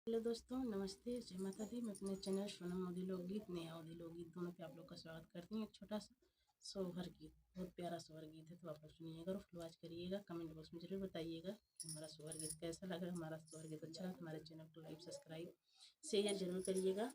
Hello दोस्तों, नमस्ते, जय माता दी। मैं अपने चैनल सोनम मोदी लोकगीत, नेहा मोदी लोकगीत दोनों पे आप लोग का स्वागत करती हूँ। एक छोटा सा सोहर गीत, बहुत प्यारा सोहर गीत है, तो आप लोग सुनिएगा और फुलवाच करिएगा। कमेंट बॉक्स में जरूर बताइएगा कि हमारा सोहर गीत कैसा लगा। हमारा सोहर गीत अच्छा लगा तो हमारे चैनल को लाइक, सब्सक्राइब, शेयर जरूर करिएगा।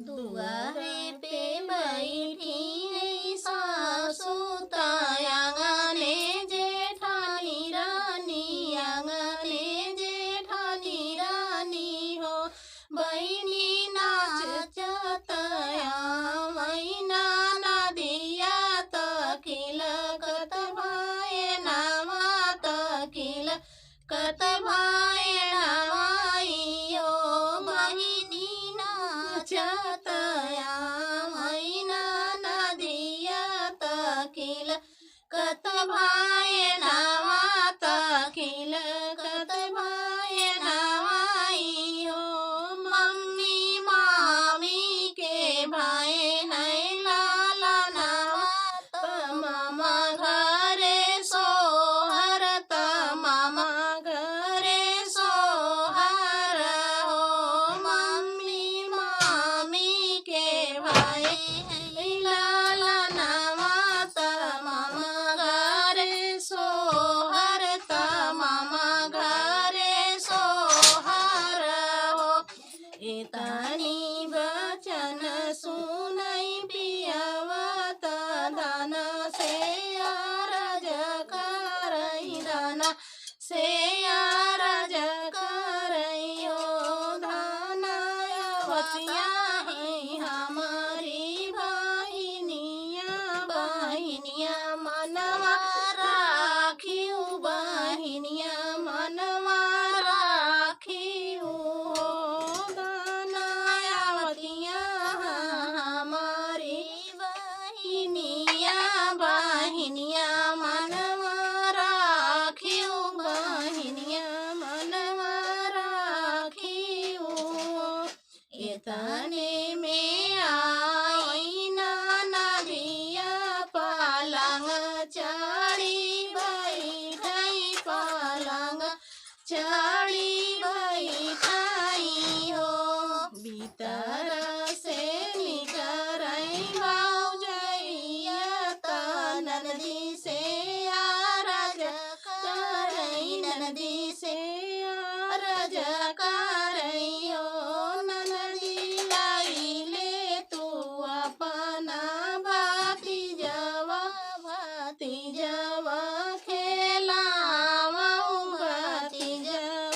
दुआरे पे बैठी है सासू आंगने जेठानी रानी, आंगने जेठानी रानी हो। बहनी नाचत मैना नदिया तकिल कत भाई नामा तकिल कत भाई नामाई हो। बहनी नाचत मैना नदिया तकिल कत भाई नामा तकिल कत भाई नामाई हो। मम्मी मामी के भाई नहीं लाला नावा त मामा घरे सोहर त मामा घरे सोहर हो। मम्मी मामी के भाई नहीं लाला नावा त मामा घरे सोहर त मामा घरे सोहर हो। एतानी वचन सुनई पियावत दान से अरज करई, दाना से अरज करई हो। धनावतिया है हमारी बहिनिया, बहिनिया मनवा राखियो, बहिनिया मनवा राखियो हो। धनावतिया हमारी बहिनिया, बहिनिया मनवा राखियो, बहिनिया मनवा राखियो। एतने में आई नदिया पलंग चढ़ी बैठई, पलंग चढ़ी बैठई हो। भीतर से निकरई भौजैया त ननदी से अरज करई, ननदी से अरज करई हो। ननदी लाइले तू अपना भतीजवा, भतीजवा खेलावऊ, भतीजवा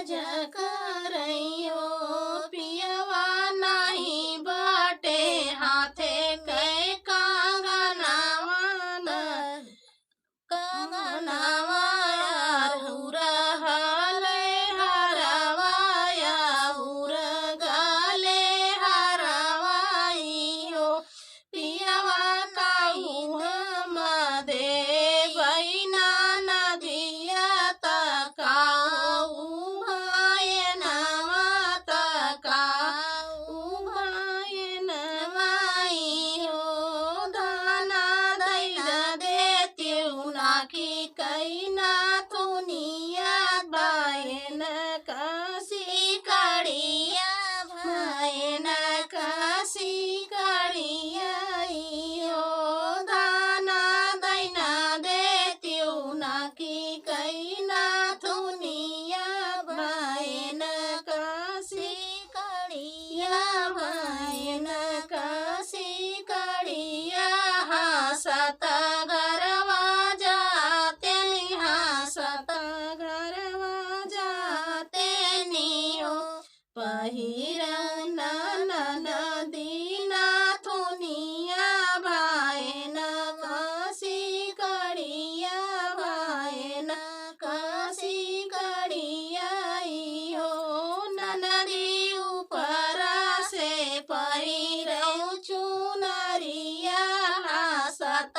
जकरइयो पियवा नाही बाटे हाथे के कंगनवा हुरहले हरवाया हुरगले हरवाइयो पियवा काहू हम दे बैना नदिया तकाऊ भाई नवा तकाऊ भाई नवाइयो दाना दैना देत्यू नाकी कैना तुनिया बायन कासी कड़िया भायन कासी कड़िया इयो दाना दैना देत्यू नाकी कैना तुनिया भायन कासी कड़िया भायन कासी कड़िया हासत गरवा जाते हासत गरवा जाते नियो पहिरन नदीना थुनिया भायन कासी कड़िया भायन कासी कड़िया इहो नदी ऊपरा से पहिरऊ चुनरिया हासत